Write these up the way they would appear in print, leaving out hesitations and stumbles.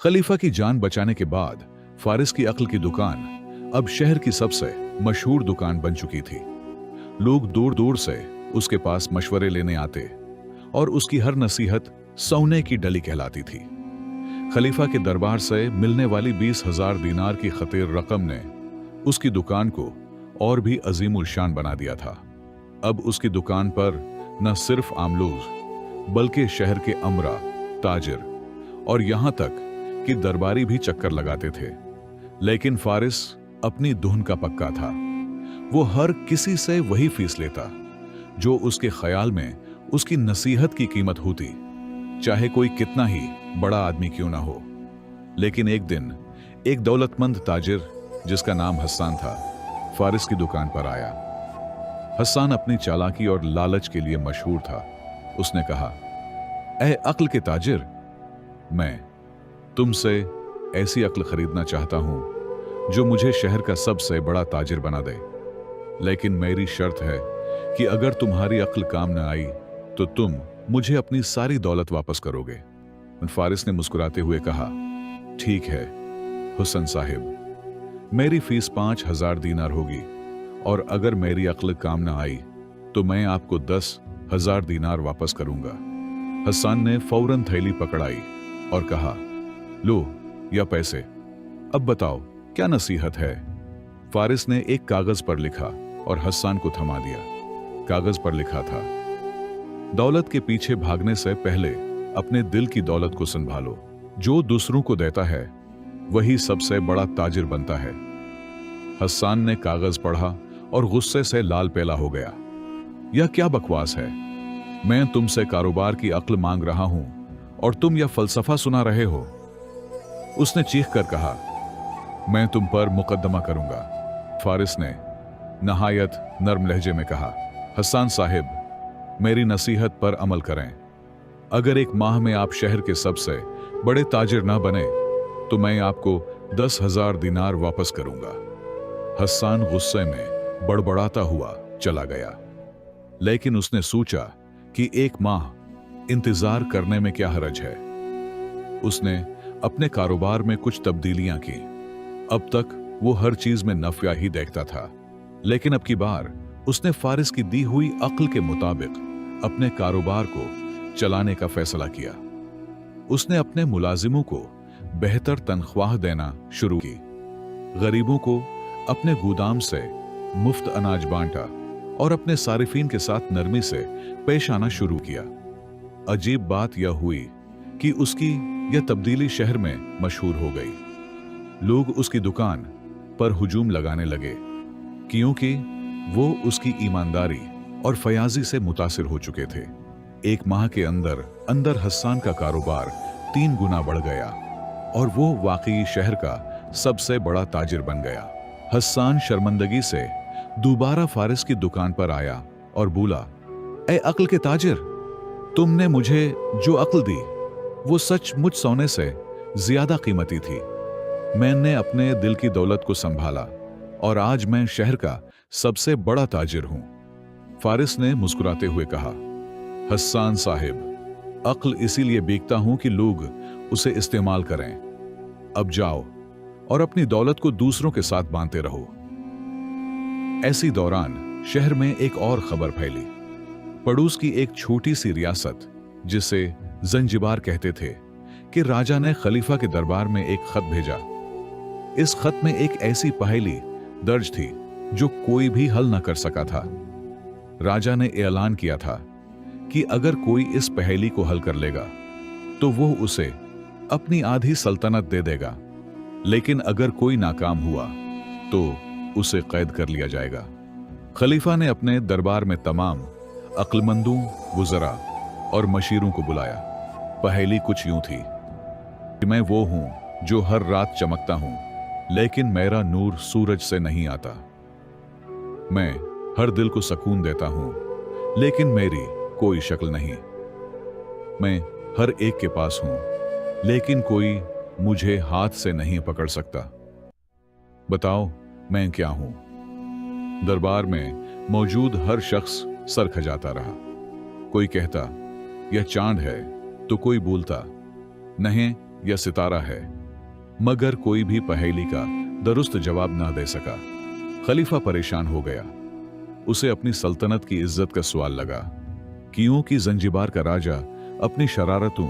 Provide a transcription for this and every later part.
खलीफा की जान बचाने के बाद फारिस की अक्ल की दुकान अब शहर की सबसे मशहूर दुकान बन चुकी थी। लोग दूर दूर से उसके पास मशवरे लेने आते और उसकी हर नसीहत सोने की डली कहलाती थी। खलीफा के दरबार से मिलने वाली 20,000 दीनार की खतीर रकम ने उसकी दुकान को और भी अजीमुल शान बना दिया था। अब उसकी दुकान पर न सिर्फ आम लोग बल्कि शहर के अमरा, ताजिर और यहां तक कि दरबारी भी चक्कर लगाते थे। लेकिन फारिस अपनी धुन का पक्का था। वो हर किसी से वही फीस लेता जो उसके ख्याल में उसकी नसीहत की कीमत होती, चाहे कोई कितना ही बड़ा आदमी क्यों ना हो। लेकिन एक दिन एक दौलतमंद ताजिर जिसका नाम हस्सान था, फारिस की दुकान पर आया। हस्सान अपनी चालाकी और लालच के लिए मशहूर था। उसने कहा, ऐ अक्ल के ताजिर, मैं तुमसे ऐसी अक्ल खरीदना चाहता हूं जो मुझे शहर का सबसे बड़ा ताजिर बना दे। लेकिन मेरी शर्त है कि अगर तुम्हारी अक्ल काम न आई तो तुम मुझे अपनी सारी दौलत वापस करोगे। फारिस ने मुस्कुराते हुए कहा, ठीक है हुसन साहिब, मेरी फीस 5,000 दीनार होगी और अगर मेरी अक्ल काम न आई तो मैं आपको 10,000 दीनार वापस करूंगा। हस्सान ने फौरन थैली पकड़ाई और कहा, लो या पैसे, अब बताओ क्या नसीहत है। फारिस ने एक कागज पर लिखा और हस्सान को थमा दिया। कागज पर लिखा था, दौलत के पीछे भागने से पहले अपने दिल की दौलत को संभालो। जो दूसरों को देता है वही सबसे बड़ा ताजिर बनता है। हस्सान ने कागज पढ़ा और गुस्से से लाल पीला हो गया। यह क्या बकवास है? मैं तुमसे कारोबार की अक्ल मांग रहा हूं और तुम यह फलसफा सुना रहे हो। उसने चीख कर कहा, मैं तुम पर मुकदमा करूंगा। फारिस ने नहायत नर्म लहजे में कहा, हस्सान साहिब, मेरी नसीहत पर अमल करें। अगर एक माह में आप शहर के सबसे बड़े ताजिर ना बने तो मैं आपको 10,000 दीनार वापस करूंगा। हस्सान गुस्से में बड़बड़ाता हुआ चला गया। लेकिन उसने सोचा कि एक माह इंतजार करने में क्या हरज है। उसने अपने कारोबार में कुछ तब्दीलियां की। अब तक वो हर चीज में नफा ही देखता था, लेकिन अब की बार उसने फारिस की दी हुई अक्ल के मुताबिक अपने कारोबार को चलाने का फैसला किया। उसने अपने मुलाजिमों को बेहतर तनख्वाह देना शुरू की, गरीबों को अपने गोदाम से मुफ्त अनाज बांटा और अपने सारिफीन के साथ नरमी से पेश आना शुरू किया। अजीब बात यह हुई कि उसकी यह तब्दीली शहर में मशहूर हो गई। लोग उसकी दुकान पर हुजूम लगाने लगे क्योंकि वो उसकी ईमानदारी और फयाजी से मुतासिर हो चुके थे। एक माह के अंदर अंदर हस्सान का कारोबार 3 गुना बढ़ गया और वो वाकई शहर का सबसे बड़ा ताजिर बन गया। हस्सान शर्मिंदगी से दोबारा फारिस की दुकान पर आया और बोला, ए अक्ल के ताजिर, तुमने मुझे जो अक्ल दी वो सचमुच सोने से ज्यादा कीमती थी। मैंने अपने दिल की दौलत को संभाला और आज मैं शहर का सबसे बड़ा ताजिर हूं। फारिस ने मुस्कुराते हुए कहा, हस्सान साहिब, अक्ल इसीलिए बेचता हूं कि लोग उसे इस्तेमाल करें। अब जाओ और अपनी दौलत को दूसरों के साथ बांटते रहो। ऐसी दौरान शहर में एक और खबर फैली। पड़ोस की एक छोटी सी रियासत जिसे जंजीबार कहते थे कि राजा ने खलीफा के दरबार में एक खत भेजा। इस खत में एक ऐसी पहेली दर्ज थी जो कोई भी हल न कर सका था। राजा ने ऐलान किया था कि अगर कोई इस पहेली को हल कर लेगा तो वो उसे अपनी आधी सल्तनत दे देगा, लेकिन अगर कोई नाकाम हुआ तो उसे कैद कर लिया जाएगा। खलीफा ने अपने दरबार में तमाम अक्लमंदों, वुज़रा और मशीरों को बुलाया। पहेली कुछ यूं थी कि मैं वो हूं जो हर रात चमकता हूं, लेकिन मेरा नूर सूरज से नहीं आता। मैं हर दिल को सुकून देता हूं, लेकिन मेरी कोई शक्ल नहीं। मैं हर एक के पास हूं, लेकिन कोई मुझे हाथ से नहीं पकड़ सकता। बताओ मैं क्या हूं? दरबार में मौजूद हर शख्स सर खजाता रहा। कोई कहता यह चांद है तो कोई बोलता नहीं या सितारा है, मगर कोई भी पहेली का दुरुस्त जवाब ना दे सका। खलीफा परेशान हो गया। उसे अपनी सल्तनत की इज्जत का सवाल लगा। क्योंकि जंजीबार का राजा अपनी शरारतों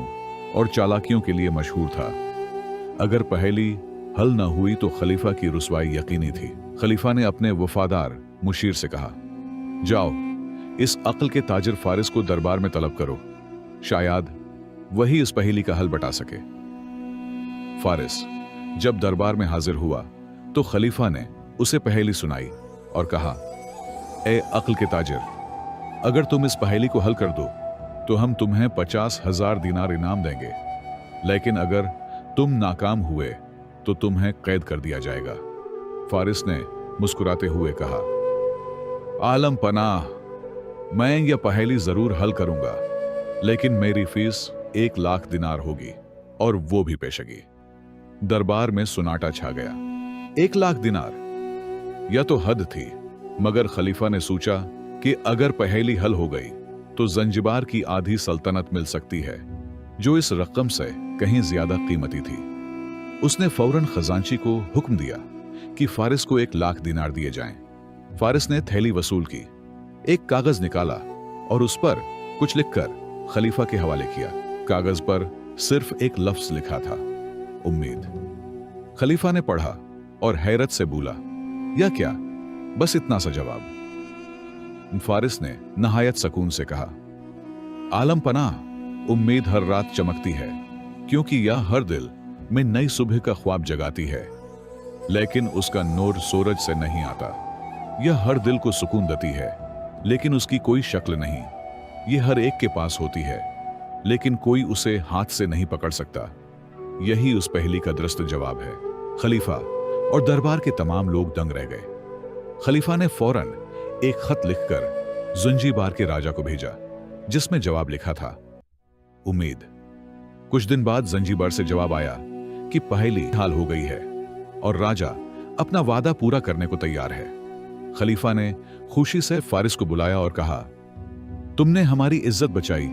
और चालाकियों के लिए मशहूर था। अगर पहेली हल न हुई तो खलीफा की रुसवाई यकीनी थी। खलीफा ने अपने वफादार मुशीर से कहा, जाओ इस अक्ल के ताजिर फारिस को दरबार में तलब करो, शायद वही इस पहेली का हल बता सके। फारिस जब दरबार में हाजिर हुआ तो खलीफा ने उसे पहेली सुनाई और कहा, ए अक्ल के ताजिर, अगर तुम इस पहेली को हल कर दो तो हम तुम्हें 50,000 दिनार इनाम देंगे, लेकिन अगर तुम नाकाम हुए तो तुम्हें कैद कर दिया जाएगा। फारिस ने मुस्कुराते हुए कहा, आलम पनाह, मैं यह पहेली जरूर हल करूंगा, लेकिन मेरी फीस 1 लाख दिनार होगी, और वो भी पेशगी। दरबार में सुनाटा छा गया। 1 लाख दिनार, यह तो हद थी। मगर खलीफा ने सोचा कि अगर पहेली हल हो गई तो जंजीबार की आधी सल्तनत मिल सकती है, जो इस रकम से कहीं ज्यादा कीमती थी। उसने फौरन खजांची को हुक्म दिया कि फारिस को 1 लाख दिनार दिए जाएं। फारिस ने थैली वसूल की, एक कागज निकाला और उस पर कुछ लिखकर खलीफा के हवाले किया। कागज पर सिर्फ एक लफ्ज लिखा था, उम्मीद। खलीफा ने पढ़ा और हैरत से बोला, यह क्या? बस इतना सा जवाब। फारिस ने नहायत सुकून से कहा, आलम पनाह, उम्मीद हर रात चमकती है, क्योंकि यह हर दिल में नई सुबह का ख्वाब जगाती है, लेकिन उसका नूर सूरज से नहीं आता। यह हर दिल को सुकून देती है, लेकिन उसकी कोई शक्ल नहीं। यह हर एक के पास होती है, लेकिन कोई उसे हाथ से नहीं पकड़ सकता। यही उस पहेली का दुरुस्त जवाब है। खलीफा और दरबार के तमाम लोग दंग रह गए। खलीफा ने फौरन एक खत लिखकर जंजीबार के राजा को भेजा, जिसमें जवाब लिखा था, उम्मीद। कुछ दिन बाद जंजीबार से जवाब आया कि पहेली हल हो गई है और राजा अपना वादा पूरा करने को तैयार है। खलीफा ने खुशी से फारिस को बुलाया और कहा, तुमने हमारी इज्जत बचाई,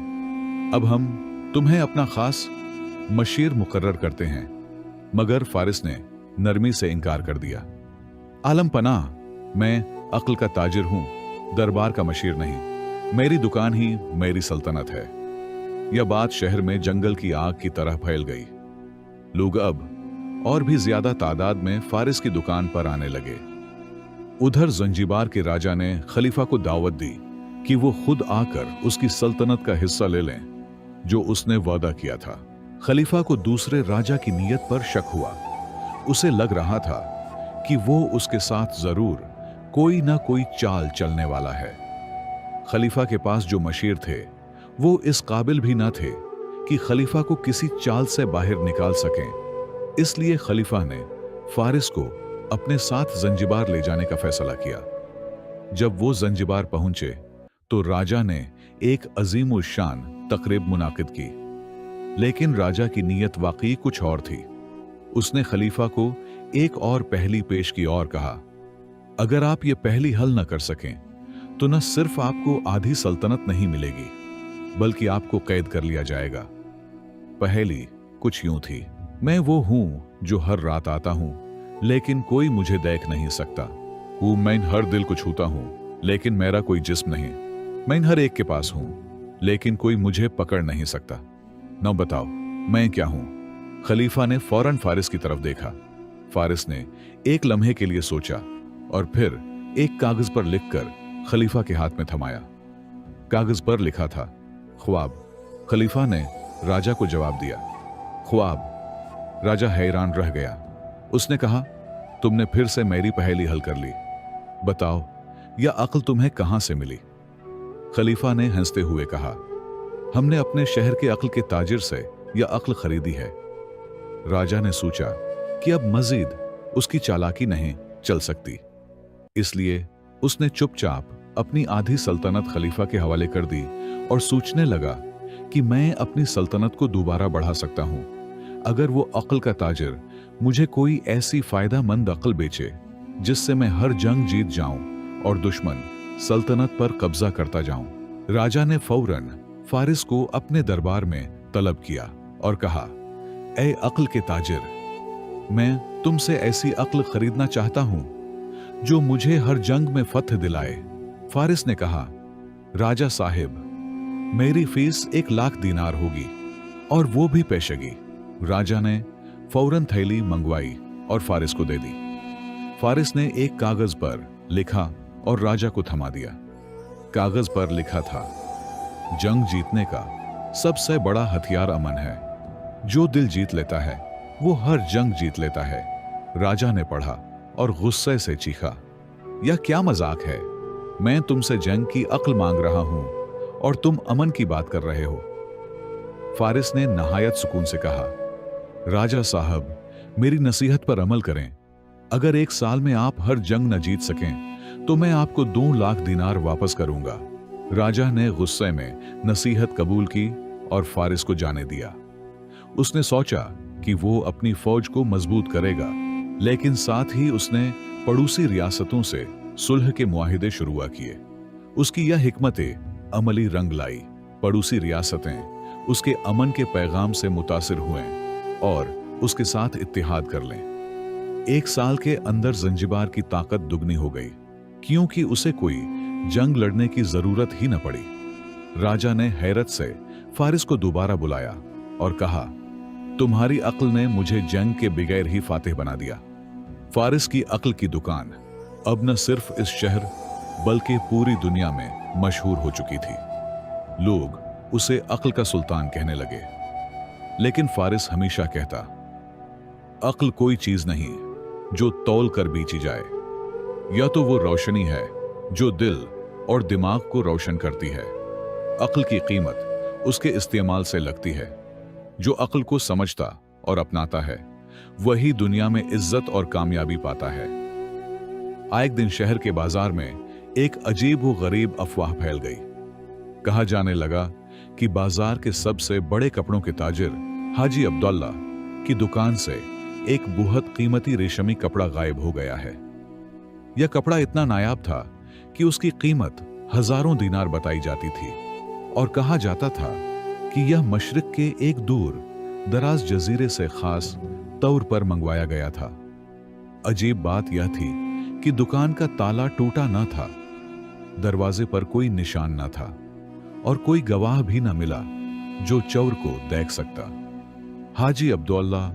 अब हम तुम्हें अपना खास मशीर मुकर्रर करते हैं। मगर फारिस ने नरमी से इनकार कर दिया। आलम पनाह, मैं अक्ल का ताजिर हूं, दरबार का मशीर नहीं। मेरी दुकान ही मेरी सल्तनत है। यह बात शहर में जंगल की आग की तरह फैल गई। लोग अब और भी ज्यादा तादाद में फारिस की दुकान पर आने लगे। उधर जंजीबार के राजा ने खलीफा को दावत दी कि वो खुद आकर उसकी सल्तनत का हिस्सा ले लें, जो उसने वादा किया था। खलीफा को दूसरे राजा की नीयत पर शक हुआ। उसे लग रहा था कि वो उसके साथ जरूर कोई ना कोई चाल चलने वाला है। खलीफा के पास जो मशीर थे वो इस काबिल भी ना थे कि खलीफा को किसी चाल से बाहर निकाल सकें। इसलिए खलीफा ने फारिस को अपने साथ जंजीबार ले जाने का फैसला किया। जब वो जंजीबार पहुंचे तो राजा ने एक अजीम शान तकरीब मुनाकिद की, लेकिन राजा की नीयत वाकई कुछ और थी। उसने खलीफा को एक और पहेली पेश की और कहा, अगर आप ये पहेली हल न कर सकें तो न सिर्फ आपको आधी सल्तनत नहीं मिलेगी, बल्कि आपको कैद कर लिया जाएगा। पहेली कुछ यूं थी, मैं वो हूं जो हर रात आता हूं, लेकिन कोई मुझे देख नहीं सकता। मैं हर दिल को छूता हूं, लेकिन मेरा कोई जिस्म नहीं। मैं हर एक के पास हूं, लेकिन कोई मुझे पकड़ नहीं सकता। न बताओ मैं क्या हूं? खलीफा ने फौरन फारिस की तरफ देखा। फारिस ने एक लम्हे के लिए सोचा और फिर एक कागज पर लिखकर खलीफा के हाथ में थमाया। कागज पर लिखा था, ख्वाब। खलीफा ने राजा को जवाब दिया, ख्वाब। राजा हैरान रह गया। उसने कहा, तुमने फिर से मेरी पहेली हल कर ली। बताओ यह अक्ल तुम्हें कहां से मिली? खलीफा ने हंसते हुए कहा, हमने अपने शहर के अक्ल के ताजिर से यह अक्ल खरीदी है। राजा ने सोचा कि अब मजीद उसकी चालाकी नहीं चल सकती, इसलिए उसने चुपचाप अपनी आधी सल्तनत खलीफा के हवाले कर दी और सोचने लगा कि मैं अपनी सल्तनत को दोबारा बढ़ा सकता हूं अगर वो अक्ल का ताजिर मुझे कोई ऐसी फायदामंद अक्ल बेचे जिससे मैं हर जंग जीत जाऊं और दुश्मन सल्तनत पर कब्जा करता जाऊं। राजा ने फौरन फारिस को अपने दरबार में तलब किया और कहा, ए अक्ल के ताजिर, मैं तुमसे ऐसी अक्ल खरीदना चाहता हूं जो मुझे हर जंग में फतह दिलाए। फारिस ने कहा, राजा साहिब, मेरी फीस 1,00,000 दीनार होगी, और वो भी पेशगी। राजा ने फौरन थैली मंगवाई और फारिस को दे दी। फारिस ने एक कागज पर लिखा और राजा को थमा दिया। कागज पर लिखा था, जंग जीतने का सबसे बड़ा हथियार अमन है। जो दिल जीत लेता है वो हर जंग जीत लेता है। राजा ने पढ़ा और गुस्से से चीखा, यह क्या मजाक है? मैं तुमसे जंग की अक्ल मांग रहा हूं और तुम अमन की बात कर रहे हो। फारिस ने नहायत सुकून से कहा, राजा साहब, मेरी नसीहत पर अमल करें। अगर 1 साल में आप हर जंग न जीत सकें तो मैं आपको 2,00,000 दीनार वापस करूंगा। राजा ने गुस्से में नसीहत कबूल की और फारिस को जाने दिया। उसने सोचा कि वो अपनी फौज को मजबूत करेगा, लेकिन साथ ही उसने पड़ोसी रियासतों से सुलह के मुआहिदे शुरू किए। उसकी यह हिकमतें अमली रंग लाई। पड़ोसी रियासतें उसके अमन के पैगाम से मुतासिर हुए और उसके साथ इत्तेहाद कर लें। 1 साल के अंदर जंजीबार की ताकत दुगनी हो गई, क्योंकि उसे कोई जंग लड़ने की जरूरत ही न पड़ी। राजा ने हैरत से फारिस को दोबारा बुलाया और कहा, तुम्हारी अक्ल ने मुझे जंग के बगैर ही फातिह बना दिया। फारिस की अक्ल की दुकान अब न सिर्फ इस शहर बल्कि पूरी दुनिया में मशहूर हो चुकी थी। लोग उसे अक्ल का सुल्तान कहने लगे। लेकिन फारिस हमेशा कहता, अक्ल कोई चीज नहीं जो तौल कर बेची जाए। या तो वो रोशनी है जो दिल और दिमाग को रोशन करती है। अक्ल की कीमत उसके इस्तेमाल से लगती है। जो अक्ल को समझता और अपनाता है वही दुनिया में इज्जत और कामयाबी पाता है। एक दिन शहर के बाजार में एक अजीब व गरीब अफवाह फैल गई। कहा जाने लगा कि बाजार के सबसे बड़े कपड़ों के ताजिर हाजी अब्दुल्ला की दुकान से एक बहुत कीमती रेशमी कपड़ा गायब हो गया है। यह कपड़ा इतना नायाब था कि उसकी कीमत हजारों दीनार बताई जाती थी और कहा जाता था कि यह मशरिक के एक दूर दराज जजीरे से खास तौर पर मंगवाया गया था। अजीब बात यह थी कि दुकान का ताला टूटा न था, दरवाजे पर कोई निशान न था और कोई गवाह भी न मिला जो चोर को देख सकता। हाजी अब्दुल्ला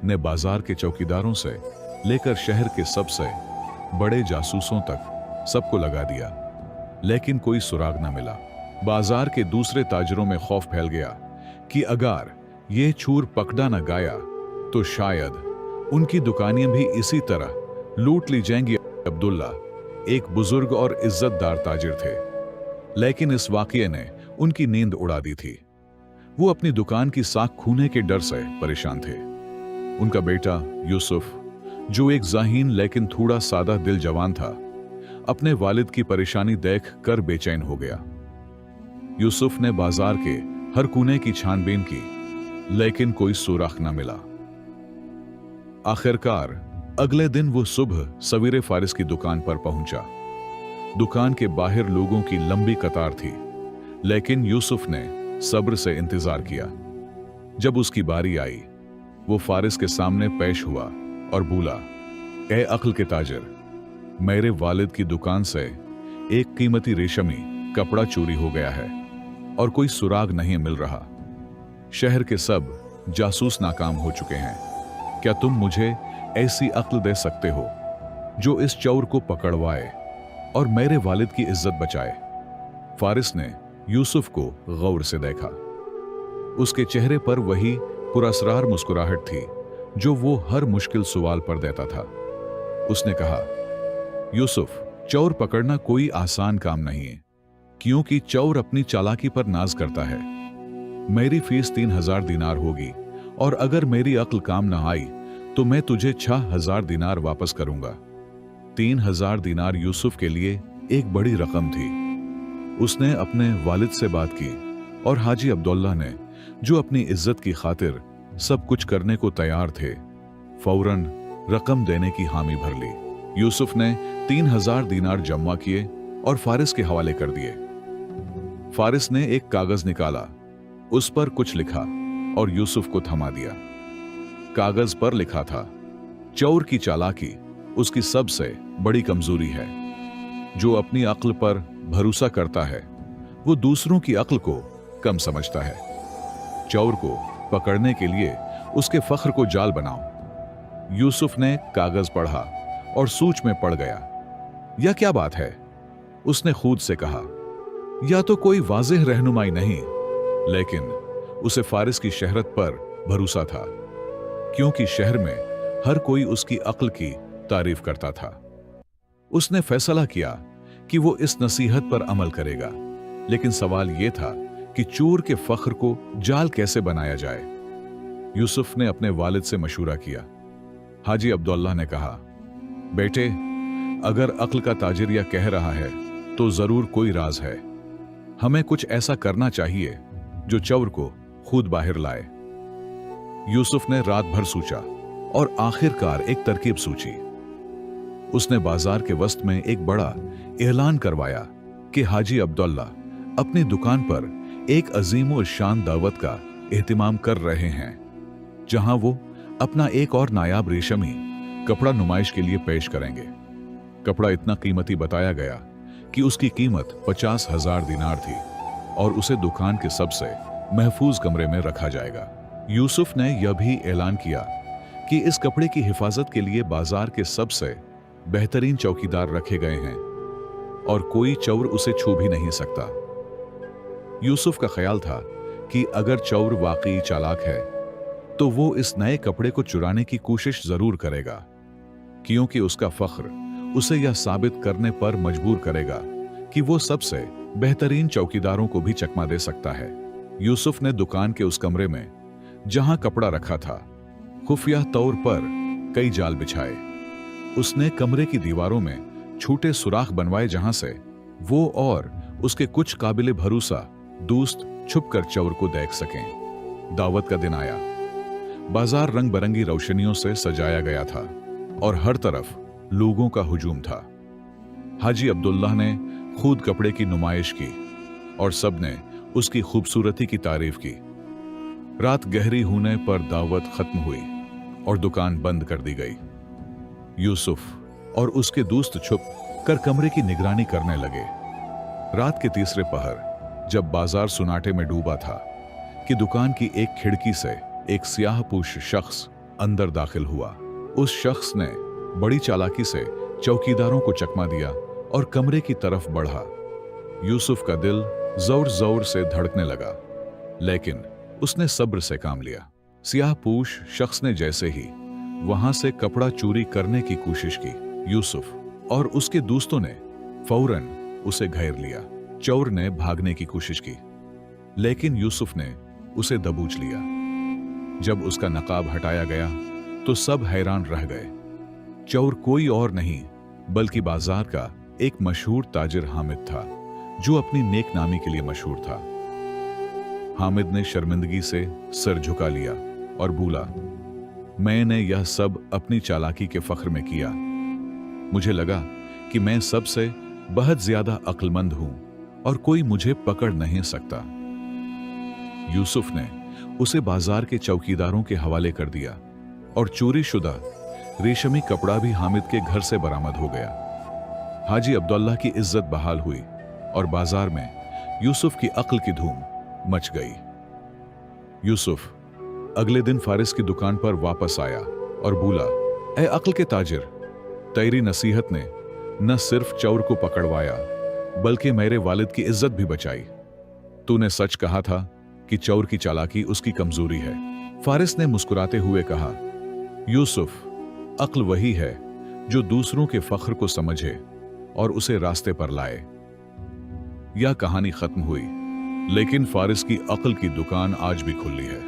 ने बाजार के चौकीदारों से लेकर शहर के सबसे बड़े जासूसों तक सबको लगा दिया, लेकिन कोई सुराग न मिला। बाजार के दूसरे ताजरों में खौफ फैल गया कि अगर ये चोर पकड़ा न गया तो शायद उनकी दुकानें भी इसी तरह लूट ली जाएंगी। अब्दुल्ला एक बुजुर्ग और इज्जतदार ताजिर थे, लेकिन इस वाकये ने उनकी नींद उड़ा दी थी। वो अपनी दुकान की साख खूने के डर से परेशान थे। उनका बेटा यूसुफ, जो एक ज़हीन लेकिन थोड़ा सादा दिल जवान था, अपने वालिद की परेशानी देख कर बेचैन हो गया। यूसुफ ने बाजार के हर कोने की छानबीन की, लेकिन कोई सुराग न मिला। आखिरकार अगले दिन वो सुबह सवेरे फारिस की दुकान पर पहुंचा। दुकान के बाहर लोगों की लंबी कतार थी, लेकिन यूसुफ ने सब्र से इंतजार किया। जब उसकी बारी आई, वो फारिस के सामने पेश हुआ और बोला, ए अक्ल के ताजिर, मेरे वालिद की दुकान से एक कीमती रेशमी कपड़ा चोरी हो गया है और कोई सुराग नहीं मिल रहा। शहर के सब जासूस नाकाम हो चुके हैं। क्या तुम मुझे ऐसी अक्ल दे सकते हो जो इस चोर को पकड़वाए और मेरे वालिद की इज्जत बचाए? फारिस ने यूसुफ को गौर से देखा। उसके चेहरे पर वही पुरस्कार मुस्कुराहट थी जो वो हर मुश्किल सवाल पर देता था। उसने कहा, यूसुफ, चोर पकड़ना कोई आसान काम नहीं है, क्योंकि चोर अपनी चालाकी पर नाज करता है। मेरी फीस 3,000 दीनार होगी और अगर मेरी अक्ल काम न आई तो मैं तुझे 6,000 दीनार वापस करूंगा। 3,000 दीनार यूसुफ के लिए एक बड़ी रकम थी। उसने अपने वालिद से बात की और हाजी अब्दुल्ला ने, जो अपनी इज्जत की खातिर सब कुछ करने को तैयार थे, फौरन रकम देने की हामी भर ली। यूसुफ ने 3,000 दीनार जमा किए और फारिस के हवाले कर दिए। फारिस ने एक कागज निकाला, उस पर कुछ लिखा और यूसुफ को थमा दिया। कागज पर लिखा था, चौर की चालाकी उसकी सबसे बड़ी कमजोरी है। जो अपनी अक्ल पर भरोसा करता है वो दूसरों की अक्ल को कम समझता है। चौर को पकड़ने के लिए उसके फख्र को जाल बनाओ। यूसुफ ने कागज पढ़ा और सोच में पड़ गया। यह क्या बात है? उसने खुद से कहा। या तो कोई वाज़ेह रहनुमाई नहीं, लेकिन उसे फारिस की शहरत पर भरोसा था, क्योंकि शहर में हर कोई उसकी अक्ल की तारीफ करता था। उसने फैसला किया कि वो इस नसीहत पर अमल करेगा, लेकिन सवाल यह था कि चोर के फख्र को जाल कैसे बनाया जाए। यूसुफ ने अपने वालिद से मशूरा किया। हाजी अब्दुल्लाह ने कहा, बेटे, अगर अक्ल का ताजिर यह कह रहा है तो जरूर कोई राज है। हमें कुछ ऐसा करना चाहिए जो चौर को खुद बाहर लाए। यूसुफ ने रात भर सोचा और आखिरकार एक तरकीब सोची। उसने बाजार के वस्त में एक बड़ा ऐलान करवाया कि हाजी अब्दुल्ला अपनी दुकान पर एक अजीम और शान दावत का एहतिमाम कर रहे हैं, जहां वो अपना एक और नायाब रेशमी कपड़ा नुमाइश के लिए पेश करेंगे। कपड़ा इतना कीमती बताया गया कि उसकी कीमत 50,000 दिनार थी और उसे दुकान के सबसे महफूज कमरे में रखा जाएगा। यूसुफ ने यह भी ऐलान किया कि इस कपड़े की हिफाजत के लिए बाजार के सबसे बेहतरीन चौकीदार रखे गए हैं और कोई चौर उसे छू भी नहीं सकता। यूसुफ का ख्याल था कि अगर चौर वाकई चालाक है तो वो इस नए कपड़े को चुराने की कोशिश जरूर करेगा, क्योंकि उसका फख्र उसे यह साबित करने पर मजबूर करेगा कि वो सबसे बेहतरीन चौकीदारों को भी चकमा दे सकता है। यूसुफ ने दुकान के उस कमरे में जहां कपड़ा रखा था खुफिया तौर पर कई जाल बिछाए। उसने कमरे की दीवारों में छोटे सुराख बनवाए जहां से वो और उसके कुछ काबिले भरोसा दोस्त छुपकर चौर को देख सकें। दावत का दिन आया। बाजार रंग बिरंगी रोशनियों से सजाया गया था और हर तरफ लोगों का हुजूम था। हाजी अब्दुल्लाह ने खुद कपड़े की नुमाइश की और सबने उसकी खूबसूरती की तारीफ की। रात गहरी होने पर दावत खत्म हुई और दुकान बंद कर दी गई। यूसुफ और उसके दोस्त छुप कर कमरे की निगरानी करने लगे। रात के तीसरे पहर जब बाजार सुनाटे में डूबा था कि दुकान की एक खिड़की से एक स्याहपोश शख्स अंदर दाखिल हुआ। उस शख्स ने बड़ी चालाकी से चौकीदारों को चकमा दिया और कमरे की तरफ बढ़ा। यूसुफ का दिल जोर जोर से धड़कने लगा, लेकिन उसने सब्र से काम लिया। स्याहपोश शख्स ने जैसे ही वहां से कपड़ा चोरी करने की कोशिश की, यूसुफ और उसके दोस्तों ने फौरन उसे घेर लिया। चोर ने भागने की कोशिश की, लेकिन यूसुफ ने उसे दबोच लिया। जब उसका नकाब हटाया गया तो सब हैरान रह गए। चोर कोई और नहीं बल्कि बाजार का एक मशहूर ताजिर हामिद था, जो अपनी नेक नामी के लिए मशहूर था। हामिद ने शर्मिंदगी से सर झुका लिया और बोला, मैंने यह सब अपनी चालाकी के फख्र में किया। मुझे लगा कि मैं सबसे बहुत ज्यादा अक्लमंद हूं और कोई मुझे पकड़ नहीं सकता। यूसुफ ने उसे बाजार के चौकीदारों के हवाले कर दिया और चोरी शुदा रेशमी कपड़ा भी हामिद के घर से बरामद हो गया। हाजी अब्दुल्लाह की इज्जत बहाल हुई और बाजार में यूसुफ की अक्ल की धूम मच गई। यूसुफ अगले दिन फारिस की दुकान पर वापस आया और बोला, ऐ अक्ल के ताजिर, तेरी नसीहत ने न सिर्फ चोर को पकड़वाया बल्कि मेरे वालिद की इज्जत भी बचाई। तूने सच कहा था कि चोर की चालाकी उसकी कमजोरी है। फारिस ने मुस्कुराते हुए कहा, यूसुफ, अक्ल वही है जो दूसरों के फख्र को समझे और उसे रास्ते पर लाए। यह कहानी खत्म हुई, लेकिन फारिस की अक्ल की दुकान आज भी खुली है,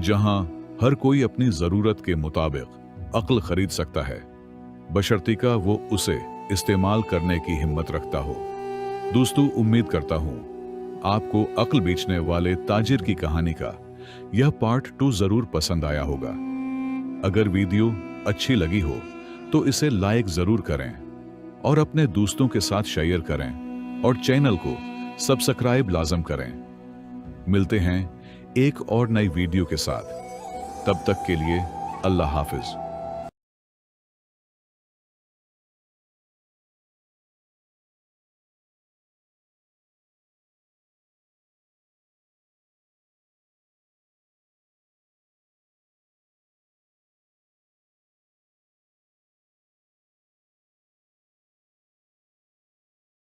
जहां हर कोई अपनी जरूरत के मुताबिक अक्ल खरीद सकता है, बशर्ते वो उसे इस्तेमाल करने की हिम्मत रखता हो। दोस्तों, उम्मीद करता हूं आपको अक्ल बेचने वाले ताजिर की कहानी का यह पार्ट 2 जरूर पसंद आया होगा। अगर वीडियो अच्छी लगी हो तो इसे लाइक जरूर करें और अपने दोस्तों के साथ शेयर करें और चैनल को सब्सक्राइब लाजम करें। मिलते हैं एक और नई वीडियो के साथ। तब तक के लिए اللہ हाफिज।